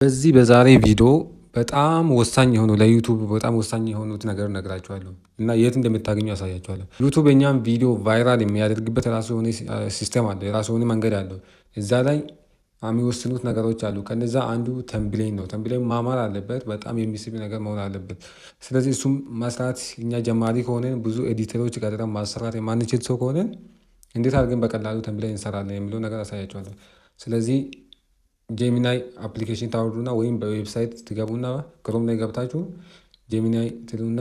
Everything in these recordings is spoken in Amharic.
በዛሬ ቪዲዮ በጣም ወሳኝ የሆኑ ለዩቱብ በጣም ወሳኝ የሆኑት ነገር እነግራችኋለሁ እና የት እንደምታገኙ አሳያችኋለሁ። ዩቱብ የኛም ቪዲዮ ቫይራል የሚያደርግበት የራሱ የሆነ ሲስተም አለው፣ የራሱ የሆነ መንገድ አለው። እዛ ላይ የሚወስኑት ነገሮች አሉ። ከነዛ አንዱ ተምብሌን ነው። ተምብሌን ማማር አለበት፣ በጣም የሚስብ ነገር መሆን አለበት። ስለዚህ እሱም መስራት እኛ ጀማሪ ከሆነን ብዙ ኤዲተሮች ቀጥረን ማሰራት የማንችል ሰው ከሆነን እንዴት አድርገን በቀላሉ ተምብሌን እንሰራለን የሚለው ነገር አሳያችኋለሁ። ስለዚህ ጄሚናይ አፕሊኬሽን ታወርዱና ወይም በዌብሳይት ትገቡና ክሮም ላይ ገብታችሁ ጄሚናይ ትሉና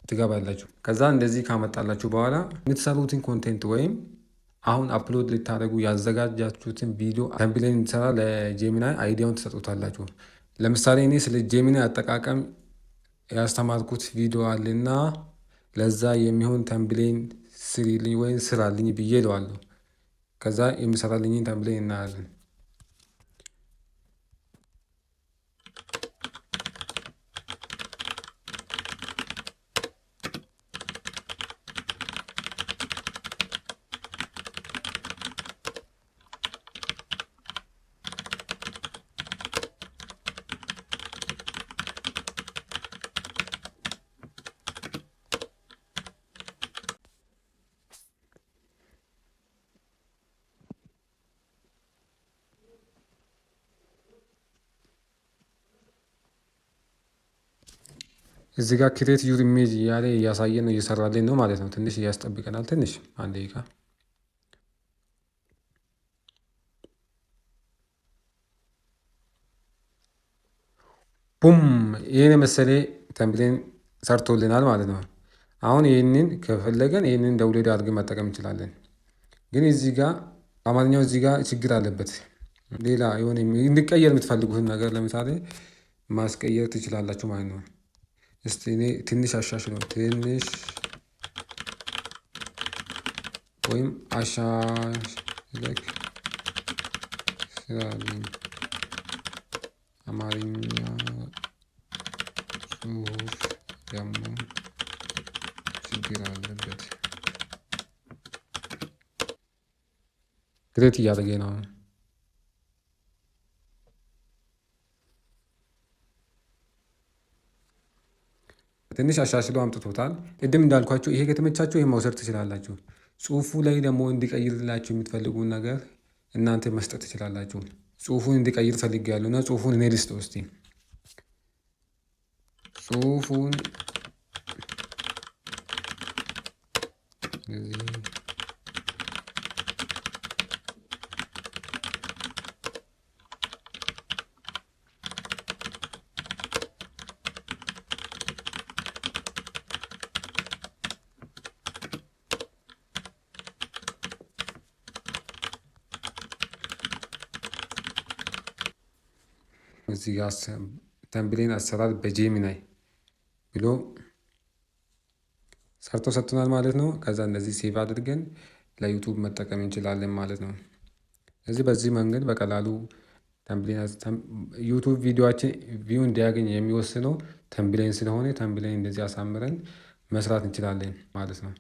ትገባላችሁ። ከዛ እንደዚህ ካመጣላችሁ በኋላ የምትሰሩትን ኮንቴንት ወይም አሁን አፕሎድ ልታደርጉ ያዘጋጃችሁትን ቪዲዮ ተምብሌን እንዲሰራ ለጄሚናይ አይዲያውን ትሰጡታላችሁ። ለምሳሌ እኔ ስለ ጄሚናይ አጠቃቀም ያስተማርኩት ቪዲዮ አለና ለዛ የሚሆን ተምብሌን ስሪልኝ ወይም ስራልኝ ብዬ እለዋለሁ። ከዛ የሚሰራልኝን ተምብሌን እናያለን። እዚህ ጋር ክሬት ዩር ኢሜጅ እያለ እያሳየን ነው፣ እየሰራልን ነው ማለት ነው። ትንሽ እያስጠብቀናል። ትንሽ አንድ ደቂቃ። ቡም! ይህን የመሰለ ተምብሌን ሰርቶልናል ማለት ነው። አሁን ይህንን ከፈለገን ይህንን ዳውንሎድ አድርገን መጠቀም እንችላለን። ግን እዚህ ጋር አማርኛው እዚህ ጋር ችግር አለበት። ሌላ የሆነ እንዲቀየር የምትፈልጉትን ነገር ለምሳሌ ማስቀየር ትችላላችሁ ማለት ነው። እስቲ እኔ ትንሽ አሻሽለው፣ ትንሽ ወይም አሻሽለክ ስራልኝ አማርኛ ጽሁፍ ደግሞ ችግር አለበት። ክሬት እያደረገ ነው። ትንሽ አሻሽሎ አምጥቶታል። ቅድም እንዳልኳችሁ ይሄ ከተመቻችሁ ይሄ መውሰድ ትችላላችሁ። ጽሁፉ ላይ ደግሞ እንዲቀይርላችሁ የምትፈልጉን ነገር እናንተ መስጠት ትችላላችሁ። ጽሁፉን እንዲቀይር ፈልጌያለሁ እና ጽሁፉን እኔ ልስጠው። እስቲ ጽሁፉን እዚህ ጋር ተምብሌን አሰራር በጄሚናይ ብሎ ሰርቶ ሰጥቶናል ማለት ነው። ከዛ እንደዚህ ሴቭ አድርገን ለዩቱብ መጠቀም እንችላለን ማለት ነው። ስለዚህ በዚህ መንገድ በቀላሉ ዩቱብ ቪዲዮችን ቪው እንዲያገኝ የሚወስነው ተምብሌን ስለሆነ ተምብሌን እንደዚህ አሳምረን መስራት እንችላለን ማለት ነው።